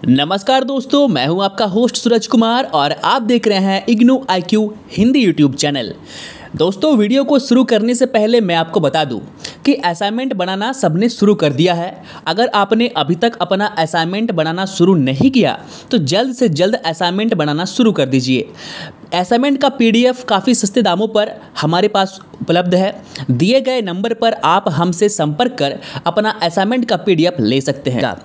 नमस्कार दोस्तों, मैं हूं आपका होस्ट सूरज कुमार और आप देख रहे हैं IGNOU IQ Hindi YouTube channel. दोस्तों, वीडियो को शुरू करने से पहले मैं आपको बता दूं कि असाइनमेंट बनाना सबने शुरू कर दिया है। अगर आपने अभी तक अपना असाइनमेंट बनाना शुरू नहीं किया तो जल्द से जल्द असाइनमेंट बनाना शुरू कर दीजिए। असाइनमेंट का PDF काफ़ी सस्ते दामों पर हमारे पास उपलब्ध है। दिए गए नंबर पर आप हमसे संपर्क कर अपना असाइनमेंट का PDF ले सकते हैं।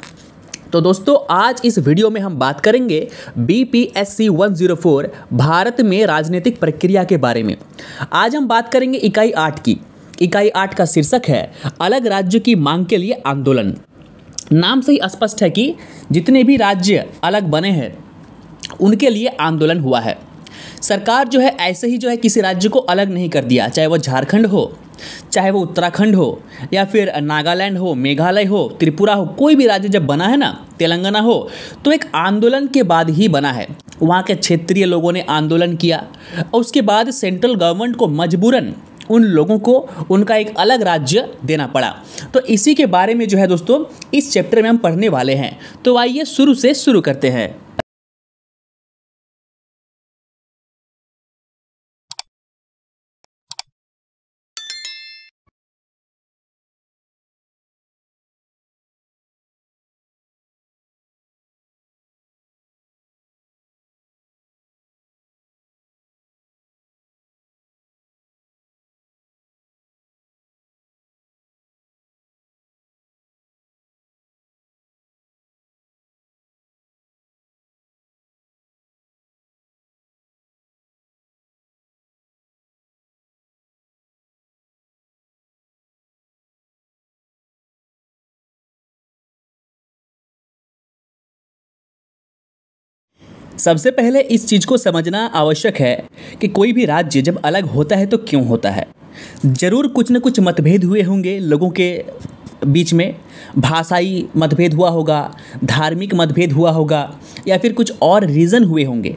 तो दोस्तों, आज इस वीडियो में हम बात करेंगे BPSC 104 भारत में राजनीतिक प्रक्रिया के बारे में। आज हम बात करेंगे इकाई 8 की। इकाई 8 का शीर्षक है अलग राज्य की मांग के लिए आंदोलन। नाम से ही स्पष्ट है कि जितने भी राज्य अलग बने हैं उनके लिए आंदोलन हुआ है। सरकार जो है ऐसे ही जो है किसी राज्य को अलग नहीं कर दिया, चाहे वो झारखंड हो, चाहे वो उत्तराखंड हो, या फिर नागालैंड हो, मेघालय हो, त्रिपुरा हो। कोई भी राज्य जब बना है ना, तेलंगाना हो, तो एक आंदोलन के बाद ही बना है। वहाँ के क्षेत्रीय लोगों ने आंदोलन किया और उसके बाद सेंट्रल गवर्नमेंट को मजबूरन उन लोगों को उनका एक अलग राज्य देना पड़ा। तो इसी के बारे में जो है दोस्तों इस चैप्टर में हम पढ़ने वाले हैं। तो आइए शुरू से शुरू करते हैं। सबसे पहले इस चीज़ को समझना आवश्यक है कि कोई भी राज्य जब अलग होता है तो क्यों होता है। ज़रूर कुछ न कुछ मतभेद हुए होंगे लोगों के बीच में। भाषाई मतभेद हुआ होगा, धार्मिक मतभेद हुआ होगा, या फिर कुछ और रीज़न हुए होंगे।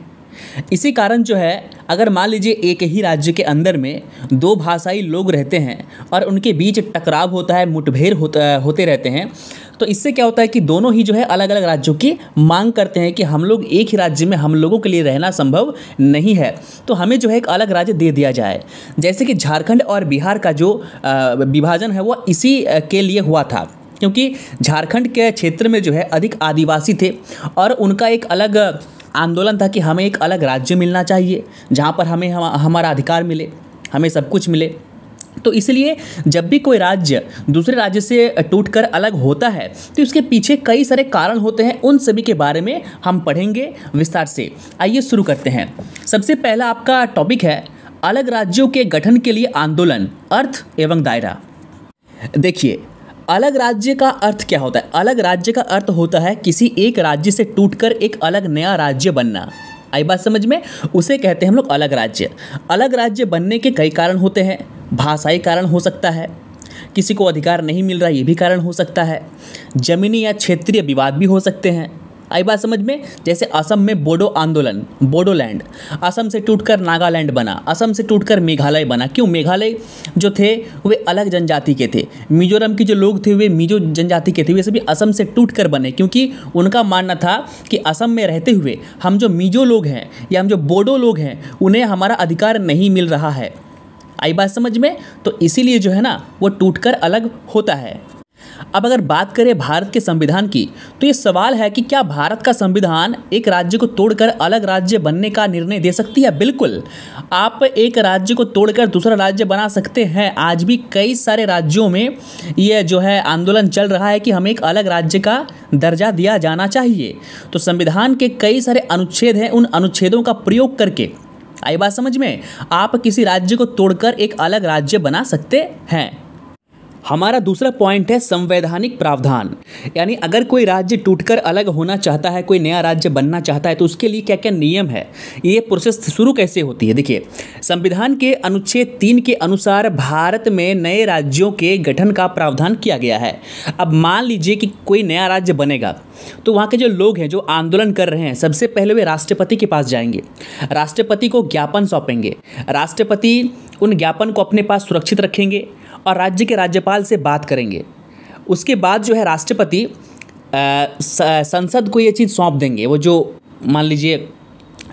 इसी कारण जो है, अगर मान लीजिए एक ही राज्य के अंदर में दो भाषाई लोग रहते हैं और उनके बीच टकराव होता है, मुठभेड़ होते रहते हैं, तो इससे क्या होता है कि दोनों ही जो है अलग अलग राज्यों की मांग करते हैं कि हम लोग एक ही राज्य में, हम लोगों के लिए रहना संभव नहीं है, तो हमें जो है एक अलग राज्य दे दिया जाए। जैसे कि झारखंड और बिहार का जो विभाजन है वो इसी के लिए हुआ था, क्योंकि झारखंड के क्षेत्र में जो है अधिक आदिवासी थे और उनका एक अलग आंदोलन था कि हमें एक अलग राज्य मिलना चाहिए जहाँ पर हमें हमारा अधिकार मिले, हमें सब कुछ मिले। तो इसलिए जब भी कोई राज्य दूसरे राज्य से टूटकर अलग होता है तो इसके पीछे कई सारे कारण होते हैं। उन सभी के बारे में हम पढ़ेंगे विस्तार से। आइए शुरू करते हैं। सबसे पहला आपका टॉपिक है अलग राज्यों के गठन के लिए आंदोलन, अर्थ एवं दायरा। देखिए, अलग राज्य का अर्थ क्या होता है? अलग राज्य का अर्थ होता है किसी एक राज्य से टूटकर एक अलग नया राज्य बनना। आई बात समझ में? उसे कहते हैं हम लोग अलग राज्य। अलग राज्य बनने के कई कारण होते हैं। भाषाई कारण हो सकता है, किसी को अधिकार नहीं मिल रहा, ये भी कारण हो सकता है। जमीनी या क्षेत्रीय विवाद भी हो सकते हैं। आई बात समझ में? जैसे असम में बोडो आंदोलन, बोडोलैंड, असम से टूटकर नागालैंड बना, असम से टूटकर मेघालय बना। क्यों? मेघालय जो थे वे अलग जनजाति के थे, मिजोरम के जो लोग थे वे मिजो जनजाति के थे, वे सभी असम से टूटकर बने, क्योंकि उनका मानना था कि असम में रहते हुए हम जो मिजो लोग हैं या हम जो बोडो लोग हैं उन्हें हमारा अधिकार नहीं मिल रहा है। आई बात समझ में? तो इसीलिए जो है ना वो टूटकर अलग होता है। अब अगर बात करें भारत के संविधान की, तो ये सवाल है कि क्या भारत का संविधान एक राज्य को तोड़कर अलग राज्य बनने का निर्णय दे सकती है? बिल्कुल, आप एक राज्य को तोड़कर दूसरा राज्य बना सकते हैं। आज भी कई सारे राज्यों में ये जो है आंदोलन चल रहा है कि हमें एक अलग राज्य का दर्जा दिया जाना चाहिए। तो संविधान के कई सारे अनुच्छेद हैं, उन अनुच्छेदों का प्रयोग करके, आई बात समझ में, आप किसी राज्य को तोड़कर एक अलग राज्य बना सकते हैं। हमारा दूसरा पॉइंट है संवैधानिक प्रावधान। यानी अगर कोई राज्य टूटकर अलग होना चाहता है, कोई नया राज्य बनना चाहता है, तो उसके लिए क्या क्या नियम है, ये प्रोसेस शुरू कैसे होती है। देखिए, संविधान के अनुच्छेद 3 के अनुसार भारत में नए राज्यों के गठन का प्रावधान किया गया है। अब मान लीजिए कि कोई नया राज्य बनेगा, तो वहाँ के जो लोग हैं जो आंदोलन कर रहे हैं, सबसे पहले वे राष्ट्रपति के पास जाएंगे, राष्ट्रपति को ज्ञापन सौंपेंगे, राष्ट्रपति उन ज्ञापन को अपने पास सुरक्षित रखेंगे और राज्य के राज्यपाल से बात करेंगे। उसके बाद जो है राष्ट्रपति संसद को ये चीज़ सौंप देंगे, वो जो मान लीजिए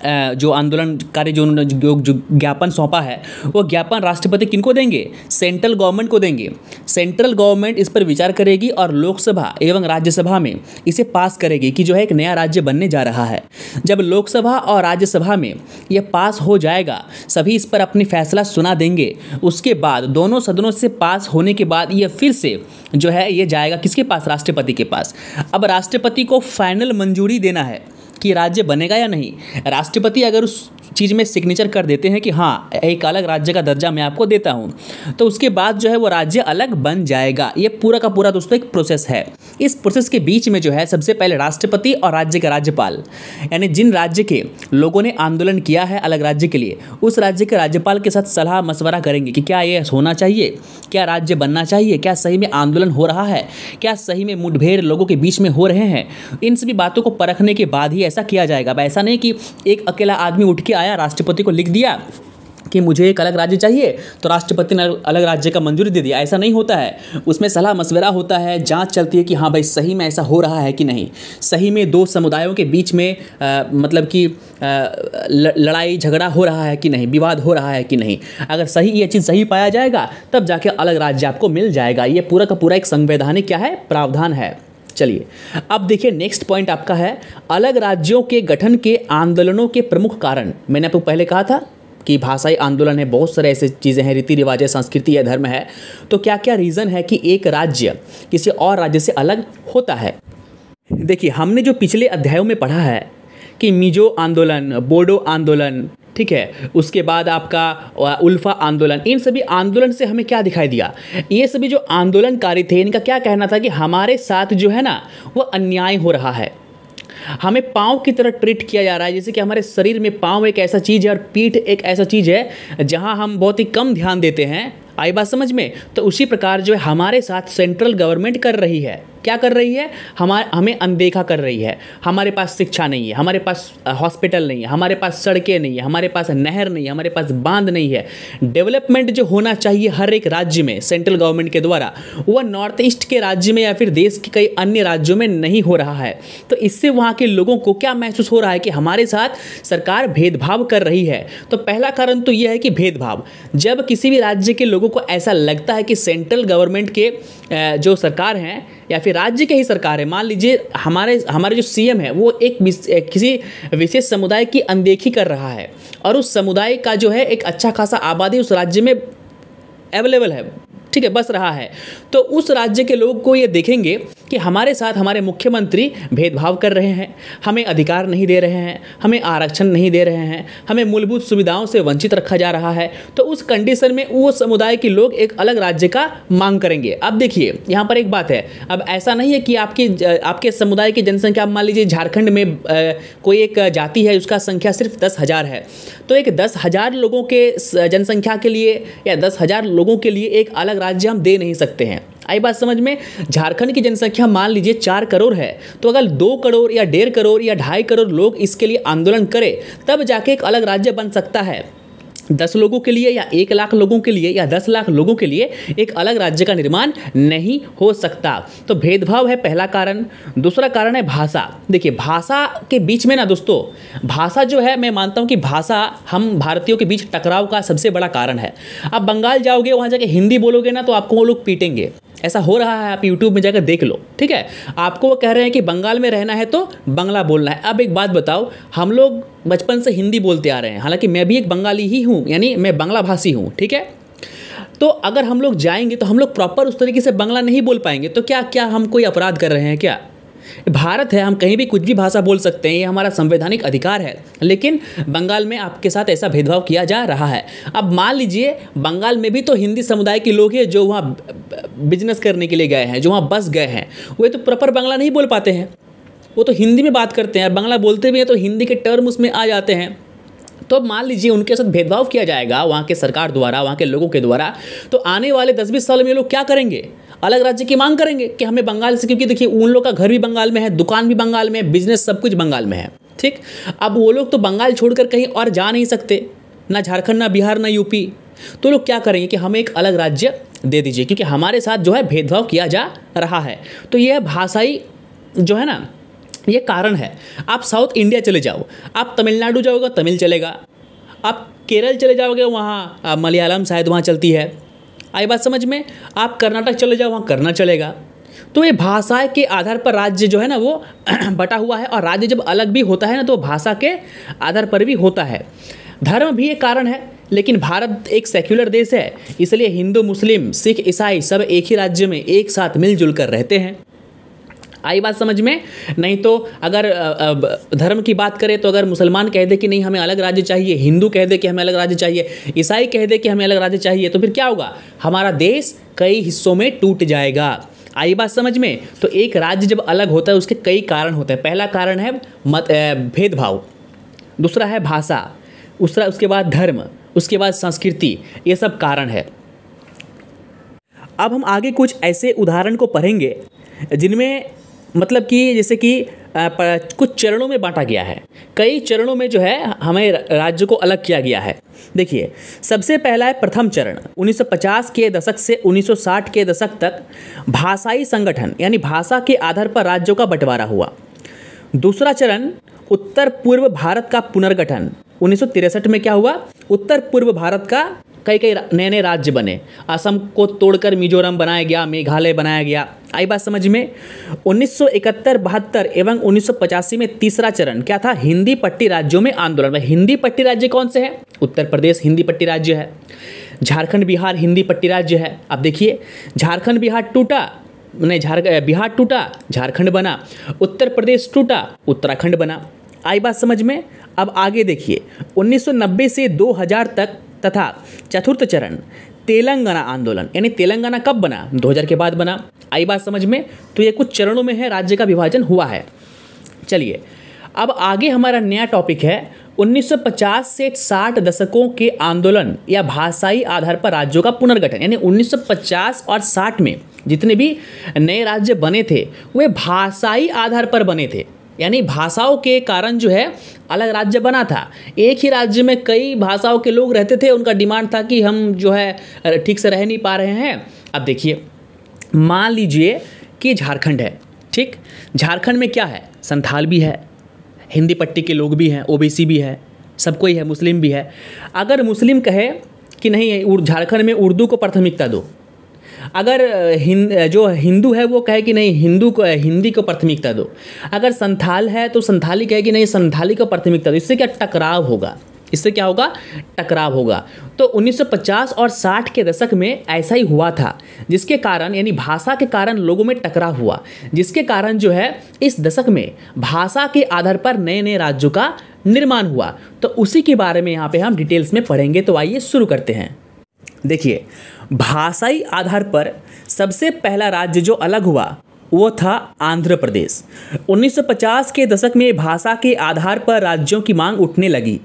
जो आंदोलनकारी जो उन्होंने जो ज्ञापन सौंपा है, वो ज्ञापन राष्ट्रपति किनको देंगे? सेंट्रल गवर्नमेंट को देंगे। सेंट्रल गवर्नमेंट इस पर विचार करेगी और लोकसभा एवं राज्यसभा में इसे पास करेगी कि जो है एक नया राज्य बनने जा रहा है। जब लोकसभा और राज्यसभा में ये पास हो जाएगा, सभी इस पर अपनी फैसला सुना देंगे। उसके बाद दोनों सदनों से पास होने के बाद ये फिर से जो है ये जाएगा किसके पास? राष्ट्रपति के पास। अब राष्ट्रपति को फाइनल मंजूरी देना है कि राज्य बनेगा या नहीं। राष्ट्रपति अगर उस चीज़ में सिग्नेचर कर देते हैं कि हाँ एक अलग राज्य का दर्जा मैं आपको देता हूँ, तो उसके बाद जो है वो राज्य अलग बन जाएगा। ये पूरा का पूरा दोस्तों एक प्रोसेस है। इस प्रोसेस के बीच में जो है सबसे पहले राष्ट्रपति और राज्य का राज्यपाल, यानी जिन राज्य के लोगों ने आंदोलन किया है अलग राज्य के लिए, उस राज्य के राज्यपाल के साथ सलाह मशवरा करेंगे कि क्या ये होना चाहिए, क्या राज्य बनना चाहिए, क्या सही में आंदोलन हो रहा है, क्या सही में मुठभेड़ लोगों के बीच में हो रहे हैं। इन सभी बातों को परखने के बाद ही ऐसा किया जाएगा। अब ऐसा नहीं कि एक अकेला आदमी उठ के आया, राष्ट्रपति को लिख दिया कि मुझे एक अलग राज्य चाहिए, तो राष्ट्रपति ने अलग राज्य का मंजूरी दे दिया। ऐसा नहीं होता है। उसमें सलाह मशवरा होता है, जांच चलती है कि हाँ भाई सही में ऐसा हो रहा है कि नहीं, सही में दो समुदायों के बीच में मतलब कि लड़ाई झगड़ा हो रहा है कि नहीं, विवाद हो रहा है कि नहीं। अगर सही ये चीज़ सही पाया जाएगा तब जाके अलग राज्य आपको मिल जाएगा। ये पूरा का पूरा एक संवैधानिक क्या है, प्रावधान है। चलिए अब देखिए नेक्स्ट पॉइंट आपका है अलग राज्यों के गठन के आंदोलनों के प्रमुख कारण। मैंने आपको पहले कहा था कि भाषाई आंदोलन है, बहुत सारे ऐसे चीज़ें हैं, रीति रिवाज है, संस्कृति है, धर्म है। तो क्या क्या रीज़न है कि एक राज्य किसी और राज्य से अलग होता है? देखिए हमने जो पिछले अध्यायों में पढ़ा है कि मिजो आंदोलन, बोडो आंदोलन, ठीक है, उसके बाद आपका उल्फा आंदोलन, इन सभी आंदोलन से हमें क्या दिखाई दिया? ये सभी जो आंदोलनकारी थे इनका क्या कहना था कि हमारे साथ जो है ना वो अन्याय हो रहा है, हमें पाँव की तरह ट्रीट किया जा रहा है। जैसे कि हमारे शरीर में पाँव एक ऐसा चीज़ है और पीठ एक ऐसा चीज़ है जहां हम बहुत ही कम ध्यान देते हैं। आई बात समझ में? तो उसी प्रकार जो है हमारे साथ सेंट्रल गवर्नमेंट कर रही है। क्या कर रही है? हमें अनदेखा कर रही है। हमारे पास शिक्षा नहीं है, हमारे पास हॉस्पिटल नहीं है, हमारे पास सड़कें नहीं है, हमारे पास नहर नहीं है, हमारे पास बांध नहीं है। डेवलपमेंट जो होना चाहिए हर एक राज्य में सेंट्रल गवर्नमेंट के द्वारा, वह नॉर्थ ईस्ट के राज्य में या फिर देश के कई अन्य राज्यों में नहीं हो रहा है। तो इससे वहाँ के लोगों को क्या महसूस हो रहा है कि हमारे साथ सरकार भेदभाव कर रही है। तो पहला कारण तो यह है कि भेदभाव। जब किसी भी राज्य के लोगों को ऐसा लगता है कि सेंट्रल गवर्नमेंट के जो सरकार हैं या फिर राज्य के ही सरकार है, मान लीजिए हमारे जो सीएम है वो किसी विशेष समुदाय की अनदेखी कर रहा है और उस समुदाय का जो है एक अच्छा खासा आबादी उस राज्य में अवेलेबल है, ठीक है, बस रहा है, तो उस राज्य के लोग को ये देखेंगे कि हमारे साथ हमारे मुख्यमंत्री भेदभाव कर रहे हैं, हमें अधिकार नहीं दे रहे हैं, हमें आरक्षण नहीं दे रहे हैं, हमें मूलभूत सुविधाओं से वंचित रखा जा रहा है। तो उस कंडीशन में वो समुदाय के लोग एक अलग राज्य का मांग करेंगे। अब देखिए यहाँ पर एक बात है, अब ऐसा नहीं है कि आपके समुदाय की जनसंख्या, मान लीजिए झारखंड में कोई एक जाति है उसका संख्या सिर्फ 10,000 है, तो एक 10,000 लोगों के जनसंख्या के लिए या 10,000 लोगों के लिए एक अलग राज्य हम दे नहीं सकते हैं। आई बात समझ में? झारखंड की जनसंख्या मान लीजिए 4 करोड़ है, तो अगर 2 करोड़ या 1.5 करोड़ या 2.5 करोड़ लोग इसके लिए आंदोलन करें तब जाके एक अलग राज्य बन सकता है। 10 लोगों के लिए या 1 लाख लोगों के लिए या 10 लाख लोगों के लिए एक अलग राज्य का निर्माण नहीं हो सकता। तो भेदभाव है पहला कारण। दूसरा कारण है भाषा। देखिए भाषा के बीच में ना दोस्तों, भाषा जो है, मैं मानता हूँ कि भाषा हम भारतीयों के बीच टकराव का सबसे बड़ा कारण है। आप बंगाल जाओगे, वहाँ जाके हिंदी बोलोगे ना तो आपको वो लोग पीटेंगे। ऐसा हो रहा है, आप यूट्यूब में जाकर देख लो, ठीक है। आपको वो कह रहे हैं कि बंगाल में रहना है तो बांग्ला बोलना है। अब एक बात बताओ, हम लोग बचपन से हिंदी बोलते आ रहे हैं, हालांकि मैं भी एक बंगाली ही हूँ, यानी मैं बांग्ला भाषी हूँ, ठीक है। तो अगर हम लोग जाएंगे तो हम लोग प्रॉपर उस तरीके से बांग्ला नहीं बोल पाएंगे, तो क्या हम कोई अपराध कर रहे हैं क्या? भारत है, हम कहीं भी कुछ भी भाषा बोल सकते हैं, ये हमारा संवैधानिक अधिकार है। लेकिन बंगाल में आपके साथ ऐसा भेदभाव किया जा रहा है। अब मान लीजिए बंगाल में भी तो हिंदी समुदाय के लोग हैं जो वहाँ बिजनेस करने के लिए गए हैं, जो वहाँ बस गए हैं, वे तो प्रॉपर बांग्ला नहीं बोल पाते हैं, वो तो हिंदी में बात करते हैं। बांग्ला बोलते भी हैं तो हिंदी के टर्म उसमें आ जाते हैं। तो मान लीजिए उनके साथ भेदभाव किया जाएगा वहाँ के सरकार द्वारा, वहाँ के लोगों के द्वारा, तो आने वाले 10-20 साल में ये लोग क्या करेंगे? अलग राज्य की मांग करेंगे कि हमें बंगाल से, क्योंकि देखिए उन लोग का घर भी बंगाल में है, दुकान भी बंगाल में है, बिजनेस सब कुछ बंगाल में है, ठीक। अब वो लोग तो बंगाल छोड़कर कहीं और जा नहीं सकते, ना झारखंड, ना बिहार, ना यूपी। तो लोग क्या करेंगे कि हमें एक अलग राज्य दे दीजिए, क्योंकि हमारे साथ जो है भेदभाव किया जा रहा है। तो यह भाषाई जो है ना ये कारण है। आप साउथ इंडिया चले जाओ, आप तमिलनाडु जाओगे तमिल चलेगा, आप केरल चले जाओगे वहाँ मलयालम शायद वहाँ चलती है, आई बात समझ में। आप कर्नाटक चले जाओ वहाँ कन्नड़ चलेगा। तो ये भाषा के आधार पर राज्य जो है ना वो बटा हुआ है, और राज्य जब अलग भी होता है ना तो भाषा के आधार पर भी होता है। धर्म भी एक कारण है, लेकिन भारत एक सेक्युलर देश है, इसलिए हिंदू मुस्लिम सिख ईसाई सब एक ही राज्य में एक साथ मिलजुल कर रहते हैं। आई बात समझ में। नहीं तो अगर धर्म की बात करें तो अगर मुसलमान कह दे कि नहीं हमें अलग राज्य चाहिए, हिंदू कह दे कि हमें अलग राज्य चाहिए, ईसाई कह दे कि हमें अलग राज्य चाहिए, तो फिर क्या होगा, हमारा देश कई हिस्सों में टूट जाएगा। आई बात समझ में। तो एक राज्य जब अलग होता है उसके कई कारण होते हैं। पहला कारण है भेदभाव, दूसरा है भाषा, उसके बाद धर्म, उसके बाद संस्कृति, ये सब कारण है। अब हम आगे कुछ ऐसे उदाहरण को पढ़ेंगे जिनमें मतलब कि जैसे कि कुछ चरणों में बांटा गया है, कई चरणों में जो है हमें राज्य को अलग किया गया है। देखिए, सबसे पहला है प्रथम चरण, 1950 के दशक से 1960 के दशक तक भाषाई संगठन यानी भाषा के आधार पर राज्यों का बंटवारा हुआ। दूसरा चरण उत्तर पूर्व भारत का पुनर्गठन, 1963 में क्या हुआ, उत्तर पूर्व भारत का कई कई नए नए राज्य बने, असम को तोड़कर मिजोरम बनाया गया, मेघालय बनाया गया। आई बात समझ में। 1971-72 एवं 1985 में तीसरा चरण क्या था, हिंदी पट्टी राज्यों में आंदोलन। हिंदी पट्टी राज्य कौन से हैं, उत्तर प्रदेश हिंदी पट्टी राज्य है, झारखंड बिहार हिंदी पट्टी राज्य है। अब देखिए, झारखंड बिहार टूटा, नहीं बिहार टूटा झारखंड बना, उत्तर प्रदेश टूटा उत्तराखंड बना। आई बात समझ में। अब आगे देखिए, 1990 से 2000 तक तथा चतुर्थ चरण तेलंगाना आंदोलन, यानी तेलंगाना कब बना, 2000 के बाद बना। आई बात समझ में। तो ये कुछ चरणों में है, राज्य का विभाजन हुआ है। चलिए अब आगे हमारा नया टॉपिक है 1950 से 60 दशकों के आंदोलन या भाषाई आधार पर राज्यों का पुनर्गठन। यानी 1950 और 60 में जितने भी नए राज्य बने थे वे भाषाई आधार पर बने थे, यानी भाषाओं के कारण जो है अलग राज्य बना था। एक ही राज्य में कई भाषाओं के लोग रहते थे, उनका डिमांड था कि हम जो है ठीक से रह नहीं पा रहे हैं। अब देखिए, मान लीजिए कि झारखंड है, ठीक, झारखंड में क्या है, संथाल भी है, हिंदी पट्टी के लोग भी हैं, ओबीसी भी है, सब कोई है, मुस्लिम भी है। अगर मुस्लिम कहे कि नहीं झारखंड में उर्दू को प्राथमिकता दो, अगर जो हिंदू है वो कहे कि नहीं हिंदी को प्राथमिकता दो, अगर संथाल है तो संथाली कहे कि नहीं संथाली को प्राथमिकता दो, इससे क्या टकराव होगा, इससे क्या होगा, टकराव होगा। तो 1950 और 60 के दशक में ऐसा ही हुआ था, जिसके कारण यानी भाषा के कारण लोगों में टकराव हुआ, जिसके कारण जो है इस दशक में भाषा के आधार पर नए नए राज्यों का निर्माण हुआ। तो उसी के बारे में यहाँ पे हम डिटेल्स में पढ़ेंगे। तो आइए शुरू करते हैं। देखिए, भाषाई आधार पर सबसे पहला राज्य जो अलग हुआ वो था आंध्र प्रदेश। 1950 के दशक में भाषा के आधार पर राज्यों की मांग उठने लगी।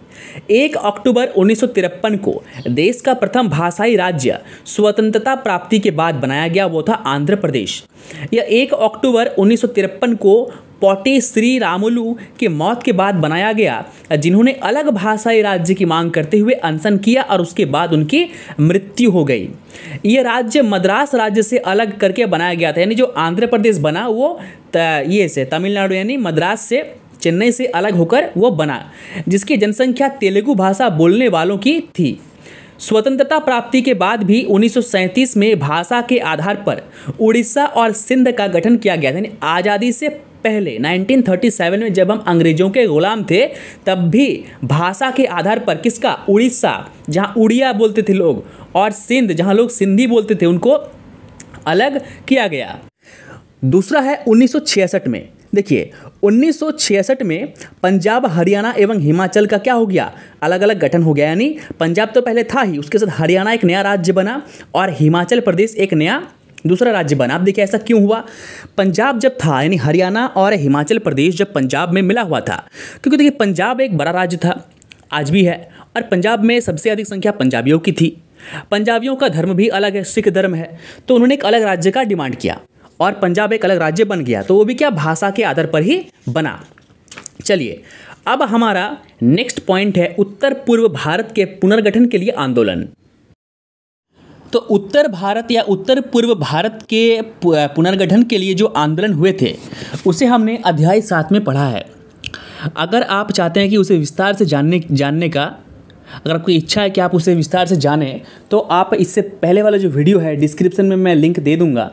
1 अक्टूबर 1953 को देश का प्रथम भाषाई राज्य स्वतंत्रता प्राप्ति के बाद बनाया गया, वो था आंध्र प्रदेश। यह 1 अक्टूबर 1953 को पोटी श्री रामुलु की मौत के बाद बनाया गया, जिन्होंने अलग भाषाई राज्य की मांग करते हुए अनशन किया और उसके बाद उनकी मृत्यु हो गई। यह राज्य मद्रास राज्य से अलग करके बनाया गया था, यानी जो आंध्र प्रदेश बना वो ये से तमिलनाडु यानी मद्रास से, चेन्नई से अलग होकर वो बना, जिसकी जनसंख्या तेलुगु भाषा बोलने वालों की थी। स्वतंत्रता प्राप्ति के बाद भी 1937 में भाषा के आधार पर उड़ीसा और सिंध का गठन किया गया था। यानी आज़ादी से पहले 1937 में जब हम अंग्रेजों के गुलाम थे तब भी भाषा के आधार पर किसका, उड़ीसा जहां उड़िया बोलते थे लोग, और सिंध जहां लोग सिंधी बोलते थे, उनको अलग किया गया। दूसरा है 1966 में। देखिए, 1966 में पंजाब हरियाणा एवं हिमाचल का क्या हो गया, अलग अलग गठन हो गया। यानी पंजाब तो पहले था ही, उसके साथ हरियाणा एक नया राज्य बना और हिमाचल प्रदेश एक नया दूसरा राज्य बना। अब देखिए ऐसा क्यों हुआ, पंजाब जब था यानी हरियाणा और हिमाचल प्रदेश जब पंजाब में मिला हुआ था, क्योंकि देखिए पंजाब एक बड़ा राज्य था, आज भी है, और पंजाब में सबसे अधिक संख्या पंजाबियों की थी। पंजाबियों का धर्म भी अलग है, सिख धर्म है, तो उन्होंने एक अलग राज्य का डिमांड किया और पंजाब एक अलग राज्य बन गया। तो वो भी क्या, भाषा के आधार पर ही बना। चलिए अब हमारा नेक्स्ट पॉइंट है उत्तर पूर्व भारत के पुनर्गठन के लिए आंदोलन। तो उत्तर भारत या उत्तर पूर्व भारत के पुनर्गठन के लिए जो आंदोलन हुए थे उसे हमने अध्याय 7 में पढ़ा है। अगर आप चाहते हैं कि उसे विस्तार से जानने का, अगर आपको इच्छा है कि आप उसे विस्तार से जानें, तो आप इससे पहले वाला जो वीडियो है डिस्क्रिप्शन में मैं लिंक दे दूंगा।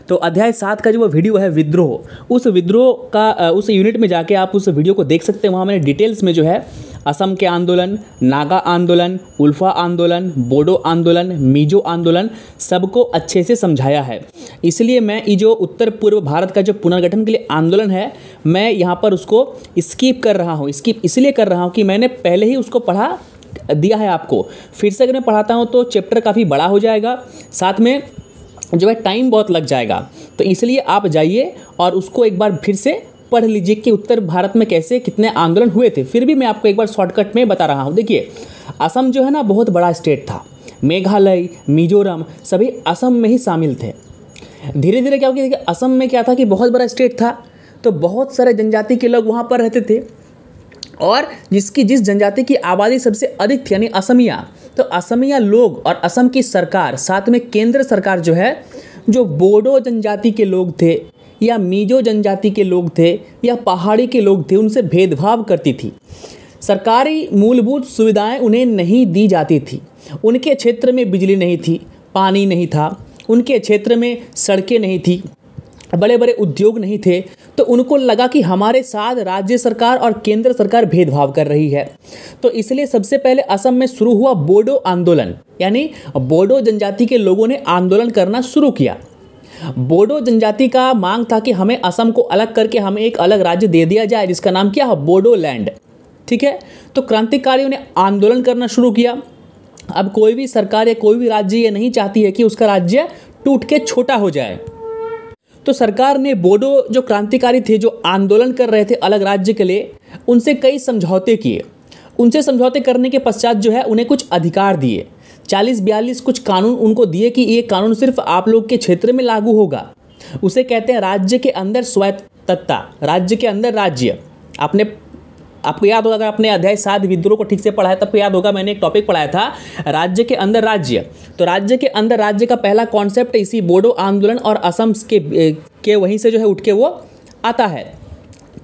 तो अध्याय 7 का जो वो वीडियो है विद्रोह, उस विद्रोह का उस यूनिट में जाके आप उस वीडियो को देख सकते हैं। वहाँ मैंने डिटेल्स में जो है असम के आंदोलन, नागा आंदोलन, उल्फा आंदोलन, बोडो आंदोलन, मिजो आंदोलन सबको अच्छे से समझाया है। इसलिए मैं ये जो उत्तर पूर्व भारत का जो पुनर्गठन के लिए आंदोलन है, मैं यहाँ पर उसको स्किप कर रहा हूँ। स्किप इसलिए कर रहा हूँ कि मैंने पहले ही उसको पढ़ा दिया है आपको। फिर से अगर मैं पढ़ाता हूँ तो चैप्टर काफ़ी बड़ा हो जाएगा, साथ में जो है टाइम बहुत लग जाएगा। तो इसलिए आप जाइए और उसको एक बार फिर से पढ़ लीजिए कि उत्तर भारत में कैसे कितने आंदोलन हुए थे। फिर भी मैं आपको एक बार शॉर्टकट में बता रहा हूँ। देखिए, असम जो है ना बहुत बड़ा स्टेट था। मेघालय, मिजोरम सभी असम में ही शामिल थे। धीरे धीरे क्या हो गया, असम में क्या था कि बहुत बड़ा स्टेट था, तो बहुत सारे जनजाति के लोग वहाँ पर रहते थे, और जिस जनजाति की आबादी सबसे अधिक थी यानी असमिया, तो असमिया लोग और असम की सरकार, साथ में केंद्र सरकार जो है, जो बोडो जनजाति के लोग थे या मिजो जनजाति के लोग थे या पहाड़ी के लोग थे, उनसे भेदभाव करती थी। सरकारी मूलभूत सुविधाएं उन्हें नहीं दी जाती थी। उनके क्षेत्र में बिजली नहीं थी, पानी नहीं था, उनके क्षेत्र में सड़कें नहीं थी, बड़े बड़े उद्योग नहीं थे। तो उनको लगा कि हमारे साथ राज्य सरकार और केंद्र सरकार भेदभाव कर रही है। तो इसलिए सबसे पहले असम में शुरू हुआ बोडो आंदोलन, यानी बोडो जनजाति के लोगों ने आंदोलन करना शुरू किया। बोडो जनजाति का मांग था कि हमें असम को अलग करके हमें एक अलग राज्य दे दिया जाए, जिसका नाम क्या है, बोडोलैंड। ठीक है, तो क्रांतिकारियों ने आंदोलन करना शुरू किया। अब कोई भी सरकार या कोई भी राज्य ये नहीं चाहती है कि उसका राज्य टूट के छोटा हो जाए। तो सरकार ने बोडो जो क्रांतिकारी थे, जो आंदोलन कर रहे थे अलग राज्य के लिए, उनसे कई समझौते किए। उनसे समझौते करने के पश्चात जो है उन्हें कुछ अधिकार दिए, 40-42 कुछ कानून उनको दिए कि ये कानून सिर्फ आप लोग के क्षेत्र में लागू होगा। उसे कहते हैं राज्य के अंदर स्वायत्तता, राज्य के अंदर राज्य। आपको याद होगा, अगर आपने अध्याय 7 विद्रोह को ठीक से पढ़ा है तब याद होगा, मैंने एक टॉपिक पढ़ाया था राज्य के अंदर राज्य। तो राज्य के अंदर राज्य का पहला कॉन्सेप्ट इसी बोडो आंदोलन और असम के वहीं से जो है उठ के वो आता है।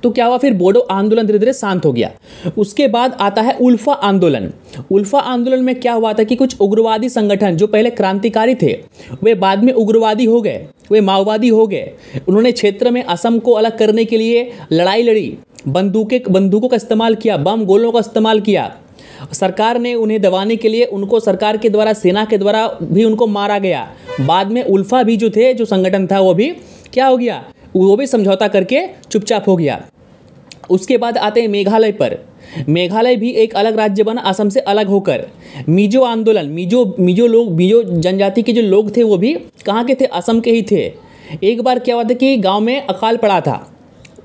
तो क्या हुआ, फिर बोडो आंदोलन धीरे धीरे शांत हो गया। उसके बाद आता है उल्फा आंदोलन। उल्फा आंदोलन में क्या हुआ था कि कुछ उग्रवादी संगठन जो पहले क्रांतिकारी थे, वे बाद में उग्रवादी हो गए, वे माओवादी हो गए। उन्होंने क्षेत्र में असम को अलग करने के लिए लड़ाई लड़ी, बंदूकों का इस्तेमाल किया, बम गोलों का इस्तेमाल किया। सरकार ने उन्हें दबाने के लिए उनको सरकार के द्वारा, सेना के द्वारा भी उनको मारा गया। बाद में उल्फा भी जो थे, जो संगठन था, वो भी क्या हो गया, वो भी समझौता करके चुपचाप हो गया। उसके बाद आते हैं मेघालय पर। मेघालय भी एक अलग राज्य बना असम से अलग होकर। मिजो आंदोलन, मिजो जनजाति के जो लोग थे वो भी कहाँ के थे, असम के ही थे। एक बार क्या हुआ था कि गांव में अकाल पड़ा था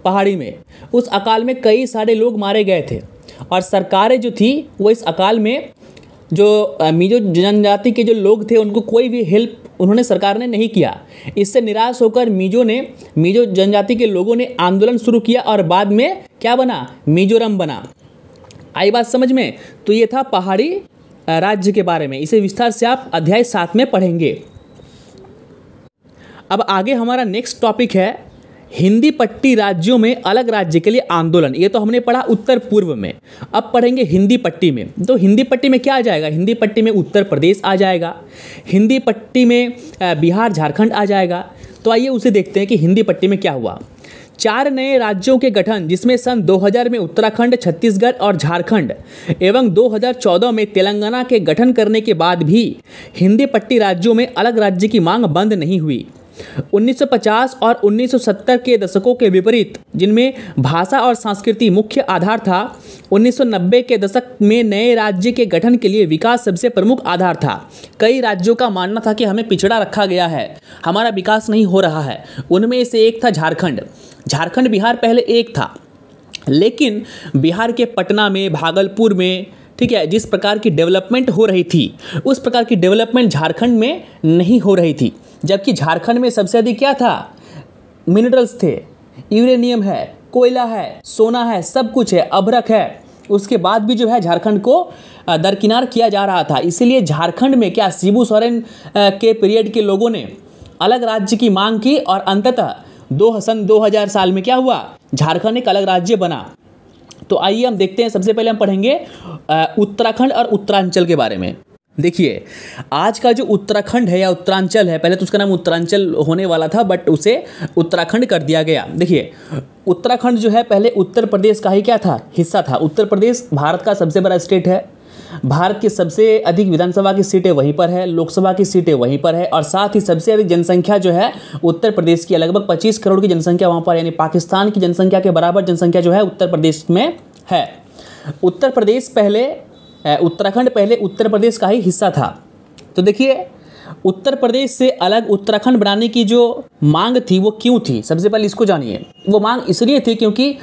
पहाड़ी में। उस अकाल में कई सारे लोग मारे गए थे, और सरकारें जो थी वो इस अकाल में जो मिजो जनजाति के जो लोग थे उनको कोई भी हेल्प उन्होंने सरकार ने नहीं किया। इससे निराश होकर मिजो जनजाति के लोगों ने आंदोलन शुरू किया, और बाद में क्या बना, मिजोरम बना। आई बात समझ में? तो ये था पहाड़ी राज्य के बारे में। इसे विस्तार से आप अध्याय 7 में पढ़ेंगे। अब आगे हमारा नेक्स्ट टॉपिक है हिंदी पट्टी राज्यों में अलग राज्य के लिए आंदोलन। ये तो हमने पढ़ा उत्तर पूर्व में, अब पढ़ेंगे हिंदी पट्टी में। तो हिंदी पट्टी में क्या आ जाएगा, हिंदी पट्टी में उत्तर प्रदेश आ जाएगा, हिंदी पट्टी में बिहार झारखंड आ जाएगा। तो आइए उसे देखते हैं कि हिंदी पट्टी में क्या हुआ। 4 नए राज्यों के गठन, जिसमें सन 2000 में उत्तराखंड, छत्तीसगढ़ और झारखंड एवं 2014 में तेलंगाना के गठन करने के बाद भी हिंदी पट्टी राज्यों में अलग राज्य की मांग बंद नहीं हुई। 1950 और 1970 के दशकों के विपरीत, जिनमें भाषा और संस्कृति मुख्य आधार था, 1990 के दशक में नए राज्य के गठन के लिए विकास सबसे प्रमुख आधार था। कई राज्यों का मानना था कि हमें पिछड़ा रखा गया है, हमारा विकास नहीं हो रहा है। उनमें से एक था झारखंड। बिहार पहले एक था, लेकिन बिहार के पटना में, भागलपुर में, ठीक है, जिस प्रकार की डेवलपमेंट हो रही थी उस प्रकार की डेवलपमेंट झारखंड में नहीं हो रही थी। जबकि झारखंड में सबसे अधिक क्या था, मिनरल्स थे, यूरेनियम है, कोयला है, सोना है, सब कुछ है, अभ्रक है, उसके बाद भी जो है झारखंड को दरकिनार किया जा रहा था। इसीलिए झारखंड में क्या शिबू सोरेन के पीरियड के लोगों ने अलग राज्य की मांग की और अंततः सन 2000 साल में क्या हुआ, झारखंड एक अलग राज्य बना। तो आइए हम देखते हैं, सबसे पहले हम पढ़ेंगे उत्तराखंड और उत्तरांचल के बारे में। देखिए, आज का जो उत्तराखंड है या उत्तरांचल है, पहले तो उसका नाम उत्तरांचल होने वाला था बट उसे उत्तराखंड कर दिया गया। देखिए, उत्तराखंड जो है पहले उत्तर प्रदेश का ही क्या था, हिस्सा था। उत्तर प्रदेश भारत का सबसे बड़ा स्टेट है, भारत की सबसे अधिक विधानसभा की सीटें वहीं पर है, लोकसभा की सीटें वहीं पर है और साथ ही सबसे अधिक जनसंख्या जो है उत्तर प्रदेश की, लगभग 25 करोड़ की जनसंख्या वहाँ पर, यानी पाकिस्तान की जनसंख्या के बराबर जनसंख्या जो है उत्तर प्रदेश में है। उत्तराखंड पहले उत्तर प्रदेश का ही हिस्सा था। तो देखिए, उत्तर प्रदेश से अलग उत्तराखंड बनाने की जो मांग थी वो क्यों थी, सबसे पहले इसको जानिए। वो मांग इसलिए थी क्योंकि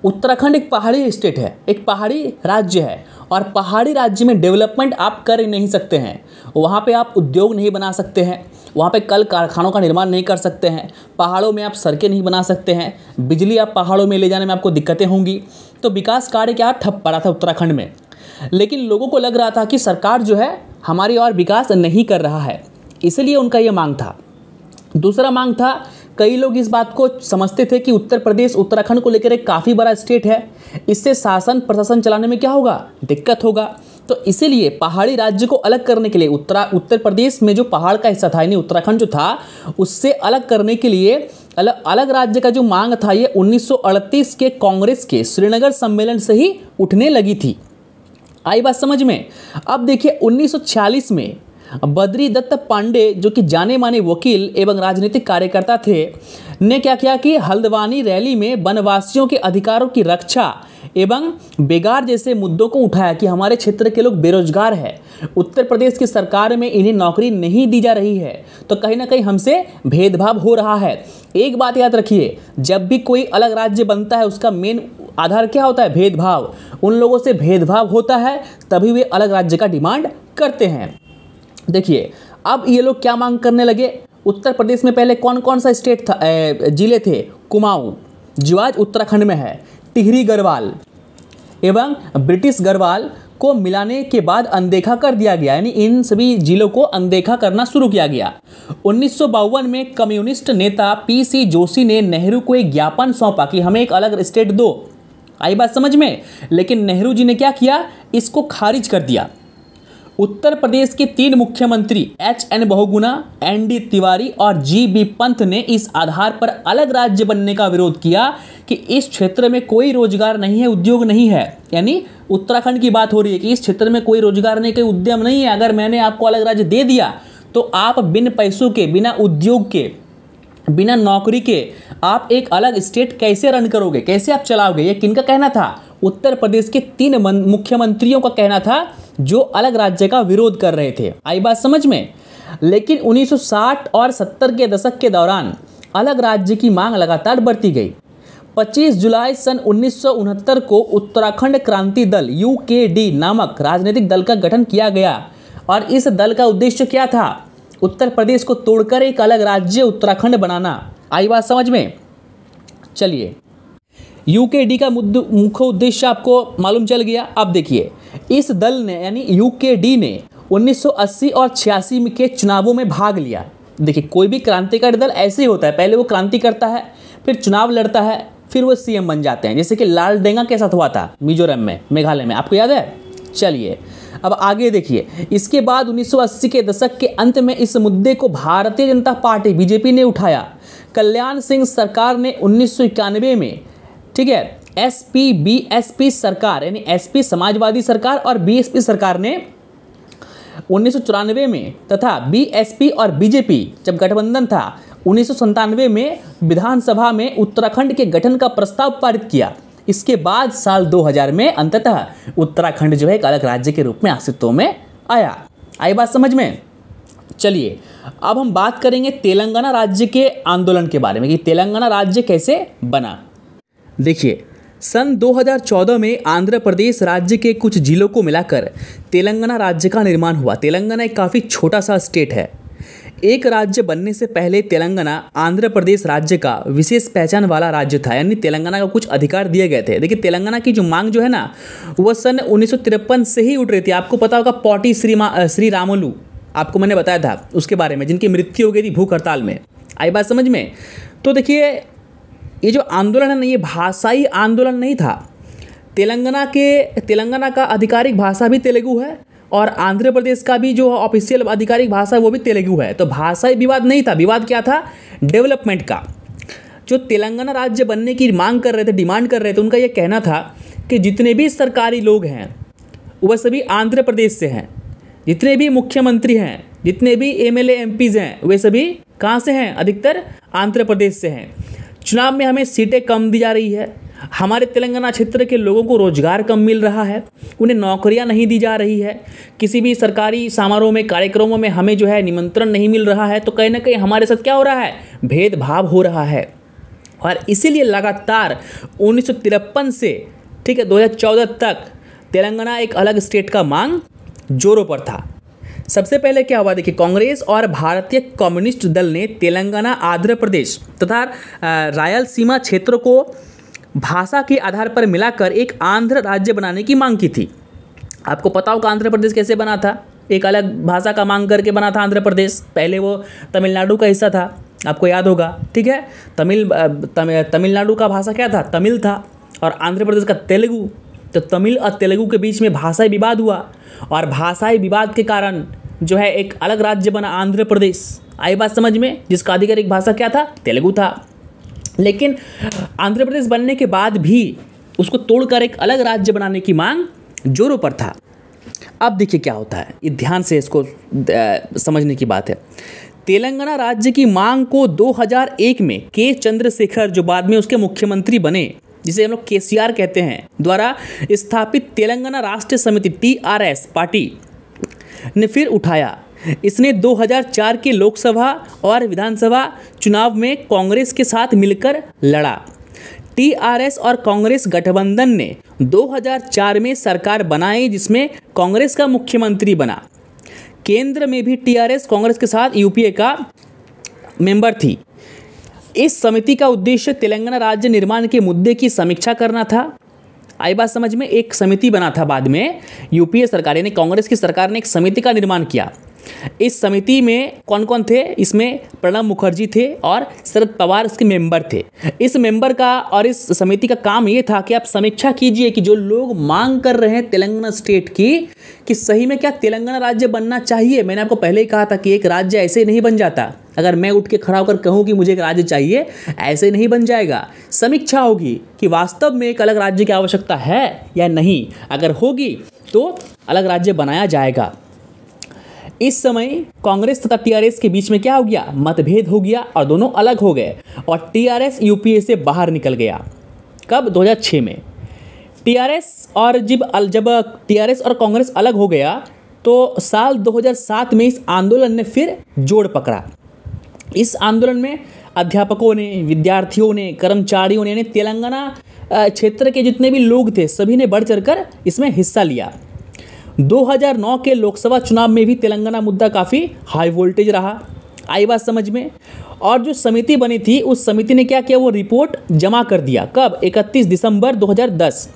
उत्तराखंड एक पहाड़ी स्टेट है, एक पहाड़ी राज्य है और पहाड़ी राज्य में डेवलपमेंट आप कर नहीं सकते हैं। वहाँ पे आप उद्योग नहीं बना सकते हैं, वहाँ पे कल कारखानों का निर्माण नहीं कर सकते हैं, पहाड़ों में आप सड़कें नहीं बना सकते हैं, बिजली आप पहाड़ों में ले जाने में आपको दिक्कतें होंगी। तो विकास कार्य क्या ठप पड़ा था उत्तराखंड में। लेकिन लोगों को लग रहा था कि सरकार जो है हमारी और विकास नहीं कर रहा है, इसलिए उनका ये मांग था। दूसरा मांग था, कई लोग इस बात को समझते थे कि उत्तर प्रदेश उत्तराखंड को लेकर एक काफ़ी बड़ा स्टेट है, इससे शासन प्रशासन चलाने में क्या होगा, दिक्कत होगा। तो इसीलिए पहाड़ी राज्य को अलग करने के लिए उत्तर प्रदेश में जो पहाड़ का हिस्सा था यानी उत्तराखंड जो था उससे अलग करने के लिए अलग राज्य का जो मांग था ये 1938 के कांग्रेस के श्रीनगर सम्मेलन से ही उठने लगी थी। आई बात समझ में। अब देखिए, 1946 में बद्री दत्त पांडे जो कि जाने माने वकील एवं राजनीतिक कार्यकर्ता थे ने क्या किया कि हल्द्वानी रैली में वनवासियों के अधिकारों की रक्षा एवं बेगार जैसे मुद्दों को उठाया कि हमारे क्षेत्र के लोग बेरोजगार हैं, उत्तर प्रदेश की सरकार में इन्हें नौकरी नहीं दी जा रही है, तो कहीं ना कहीं हमसे भेदभाव हो रहा है। एक बात याद रखिए, जब भी कोई अलग राज्य बनता है उसका मेन आधार क्या होता है, भेदभाव। उन लोगों से भेदभाव होता है तभी वे अलग राज्य का डिमांड करते हैं। देखिए, अब ये लोग क्या मांग करने लगे। उत्तर प्रदेश में पहले कौन कौन सा स्टेट था, जिले थे, कुमाऊं जो आज उत्तराखंड में है, टिहरी गढ़वाल एवं ब्रिटिश गढ़वाल को मिलाने के बाद अनदेखा कर दिया गया, यानी इन सभी जिलों को अनदेखा करना शुरू किया गया। 1952 में कम्युनिस्ट नेता पीसी जोशी ने नेहरू को एक ज्ञापन सौंपा कि हमें एक अलग स्टेट दो। आई बात समझ में। लेकिन नेहरू जी ने क्या किया, इसको खारिज कर दिया। उत्तर प्रदेश के 3 मुख्यमंत्री एच.एन. बहुगुणा, एन.डी. तिवारी और जी.बी. पंत ने इस आधार पर अलग राज्य बनने का विरोध किया कि इस क्षेत्र में कोई रोजगार नहीं है, उद्योग नहीं है। यानी उत्तराखंड की बात हो रही है कि इस क्षेत्र में कोई रोजगार नहीं, कोई उद्यम नहीं है। अगर मैंने आपको अलग राज्य दे दिया तो आप बिन पैसों के, बिना उद्योग के, बिना नौकरी के आप एक अलग स्टेट कैसे रन करोगे, कैसे आप चलाओगे। ये किनका कहना था, उत्तर प्रदेश के 3 मुख्यमंत्रियों का कहना था जो अलग राज्य का विरोध कर रहे थे। आई बात समझ में। लेकिन 1960 और 70 के दशक के दौरान अलग राज्य की मांग लगातार बढ़ती गई। 25 जुलाई सन 1969 को उत्तराखंड क्रांति दल UKD नामक राजनीतिक दल का गठन किया गया और इस दल का उद्देश्य क्या था, उत्तर प्रदेश को तोड़कर एक अलग राज्य उत्तराखंड बनाना। आई बात समझ में। चलिए, UKD का मुख्य उद्देश्य आपको मालूम चल गया। अब देखिए, इस दल ने यानी UKD ने 1980 और 86 के चुनावों में भाग लिया। देखिए, कोई भी क्रांतिकारी दल ऐसे ही होता है, पहले वो क्रांति करता है, फिर चुनाव लड़ता है, फिर वो CM बन जाते हैं। जैसे कि लालडेंगा के साथ हुआ था मिजोरम में, मेघालय में, आपको याद है। चलिए अब आगे देखिए, इसके बाद 1980 के दशक के अंत में इस मुद्दे को भारतीय जनता पार्टी BJP ने उठाया। कल्याण सिंह सरकार ने 1991 में, ठीक है, SPBSP सरकार यानी SP समाजवादी सरकार और BSP सरकार ने 1994 में तथा BSP और BJP जब गठबंधन था 1997 में विधानसभा में उत्तराखंड के गठन का प्रस्ताव पारित किया। इसके बाद साल 2000 में अंततः उत्तराखंड जो है एक अलग राज्य के रूप में अस्तित्व में आया। आई बात समझ में। चलिए, अब हम बात करेंगे तेलंगाना राज्य के आंदोलन के बारे में कि तेलंगाना राज्य कैसे बना। देखिए, सन 2014 में आंध्र प्रदेश राज्य के कुछ जिलों को मिलाकर तेलंगाना राज्य का निर्माण हुआ। तेलंगाना एक काफ़ी छोटा सा स्टेट है। एक राज्य बनने से पहले तेलंगाना आंध्र प्रदेश राज्य का विशेष पहचान वाला राज्य था, यानी तेलंगाना को कुछ अधिकार दिए गए थे। देखिए तेलंगाना की जो मांग जो है ना, वह सन 1953 से ही उठ रही थी। आपको पता होगा पौटी श्री रामुलु, आपको मैंने बताया था उसके बारे में, जिनकी मृत्यु हो गई थी भूख हड़ताल में। आई बात समझ में? तो देखिए ये जो आंदोलन है ना, ये भाषाई आंदोलन नहीं था। तेलंगाना का आधिकारिक भाषा भी तेलुगु है और आंध्र प्रदेश का भी जो ऑफिशियल आधिकारिक भाषा है वो भी तेलुगु है। तो भाषाई विवाद नहीं था, विवाद क्या था? डेवलपमेंट का। जो तेलंगाना राज्य बनने की मांग कर रहे थे, डिमांड कर रहे थे, उनका ये कहना था कि जितने भी सरकारी लोग हैं वह सभी आंध्र प्रदेश से हैं, जितने भी मुख्यमंत्री हैं, जितने भी एमएलए एमपीज हैं, वे सभी कहाँ से हैं? अधिकतर आंध्र प्रदेश से हैं। चुनाव में हमें सीटें कम दी जा रही है, हमारे तेलंगाना क्षेत्र के लोगों को रोजगार कम मिल रहा है, उन्हें नौकरियां नहीं दी जा रही है, किसी भी सरकारी समारोह में, कार्यक्रमों में हमें जो है निमंत्रण नहीं मिल रहा है। तो कहीं ना कहीं हमारे साथ क्या हो रहा है? भेदभाव हो रहा है। और इसीलिए लगातार 1953 से 2014 तक तेलंगाना एक अलग स्टेट का मांग जोरों पर था। सबसे पहले क्या हुआ? देखिए कांग्रेस और भारतीय कम्युनिस्ट दल ने तेलंगाना, आंध्र प्रदेश तथा रायलसीमा क्षेत्रों को भाषा के आधार पर मिलाकर एक आंध्र राज्य बनाने की मांग की थी। आपको पता होगा आंध्र प्रदेश कैसे बना था? एक अलग भाषा का मांग करके बना था आंध्र प्रदेश। पहले वो तमिलनाडु का हिस्सा था, आपको याद होगा, ठीक है। तमिलनाडु का भाषा क्या था? तमिल था, और आंध्र प्रदेश का तेलुगु। तो तमिल और तेलुगु के बीच में भाषाई विवाद हुआ, और भाषाई विवाद के कारण जो है एक अलग राज्य बना आंध्र प्रदेश। आई बात समझ में? जिसका आधिकारिक भाषा क्या था? तेलुगु था। लेकिन आंध्र प्रदेश बनने के बाद भी उसको तोड़कर एक अलग राज्य बनाने की मांग जोरों पर था। अब देखिए क्या होता है, ये ध्यान से इसको समझने की बात है। तेलंगाना राज्य की मांग को 2001 में के चंद्रशेखर, जो बाद में उसके मुख्यमंत्री बने, जिसे हम लोग केसीआर कहते हैं, द्वारा स्थापित तेलंगाना राष्ट्र समिति TRS पार्टी ने फिर उठाया। इसने 2004 के लोकसभा और विधानसभा चुनाव में कांग्रेस के साथ मिलकर लड़ा। TRS और कांग्रेस गठबंधन ने 2004 में सरकार बनाई, जिसमें कांग्रेस का मुख्यमंत्री बना। केंद्र में भी TRS कांग्रेस के साथ यूपीए का मेंबर थी। इस समिति का उद्देश्य तेलंगाना राज्य निर्माण के मुद्दे की समीक्षा करना था। आई बात समझ में? एक समिति बना था बाद में, यूपीए सरकार यानी कांग्रेस की सरकार ने एक समिति का निर्माण किया। इस समिति में कौन कौन थे? इसमें प्रणब मुखर्जी थे और शरद पवार इसके मेंबर थे। इस मेंबर का और इस समिति का काम ये था कि आप समीक्षा कीजिए कि जो लोग मांग कर रहे हैं तेलंगाना स्टेट की, कि सही में क्या तेलंगाना राज्य बनना चाहिए। मैंने आपको पहले ही कहा था कि एक राज्य ऐसे ही नहीं बन जाता। अगर मैं उठ के खड़ा होकर कहूँ कि मुझे एक राज्य चाहिए, ऐसे नहीं बन जाएगा। समीक्षा होगी कि वास्तव में एक अलग राज्य की आवश्यकता है या नहीं। अगर होगी तो अलग राज्य बनाया जाएगा। इस समय कांग्रेस तथा TRS के बीच में क्या हो गया? मतभेद हो गया और दोनों अलग हो गए, और TRS यूपीए से बाहर निकल गया। कब? 2006 में। TRS और जब TRS और कांग्रेस अलग हो गया तो साल 2007 में इस आंदोलन ने फिर जोड़ पकड़ा। इस आंदोलन में अध्यापकों ने, विद्यार्थियों ने, कर्मचारियों ने, यानी तेलंगाना क्षेत्र के जितने भी लोग थे सभी ने बढ़ चढ़कर इसमें हिस्सा लिया। 2009 के लोकसभा चुनाव में भी तेलंगाना मुद्दा काफ़ी हाई वोल्टेज रहा। आई बात समझ में? और जो समिति बनी थी उस समिति ने क्या किया? वो रिपोर्ट जमा कर दिया। कब? 31 दिसंबर 2010।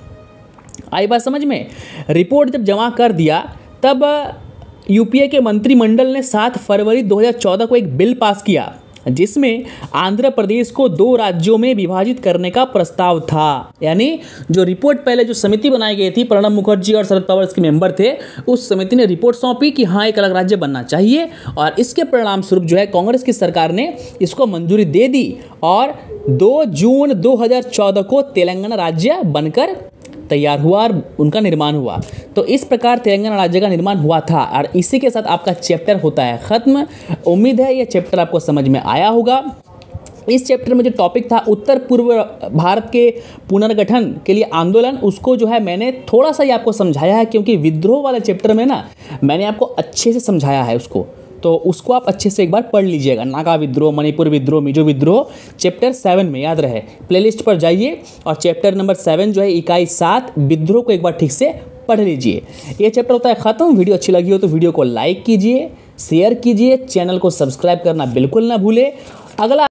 आई बात समझ में? रिपोर्ट जब जमा कर दिया तब यूपीए के मंत्रिमंडल ने 7 फरवरी 2014 को एक बिल पास किया, जिसमें आंध्र प्रदेश को 2 राज्यों में विभाजित करने का प्रस्ताव था। यानी जो रिपोर्ट पहले जो समिति बनाई गई थी, प्रणब मुखर्जी और शरद पवार के मेंबर थे, उस समिति ने रिपोर्ट सौंपी कि हाँ एक अलग राज्य बनना चाहिए, और इसके परिणाम स्वरूप जो है कांग्रेस की सरकार ने इसको मंजूरी दे दी, और 2 जून 2014 को तेलंगाना राज्य बनकर तैयार हुआ और उनका निर्माण हुआ। तो इस प्रकार तेलंगाना राज्य का निर्माण हुआ था, और इसी के साथ आपका चैप्टर होता है ख़त्म। उम्मीद है ये चैप्टर आपको समझ में आया होगा। इस चैप्टर में जो टॉपिक था उत्तर पूर्व भारत के पुनर्गठन के लिए आंदोलन, उसको जो है मैंने थोड़ा सा ही आपको समझाया है, क्योंकि विद्रोह वाले चैप्टर में ना मैंने आपको अच्छे से समझाया है उसको, तो उसको आप अच्छे से एक बार पढ़ लीजिएगा। नागा विद्रोह, मणिपुर विद्रोह, मिजो विद्रोह, चैप्टर 7 में याद रहे। प्लेलिस्ट पर जाइए और चैप्टर नंबर 7 जो है इकाई 7 विद्रोह को एक बार ठीक से पढ़ लीजिए। ये चैप्टर होता है ख़त्म। वीडियो अच्छी लगी हो तो वीडियो को लाइक कीजिए, शेयर कीजिए, चैनल को सब्सक्राइब करना बिल्कुल ना भूले। अगला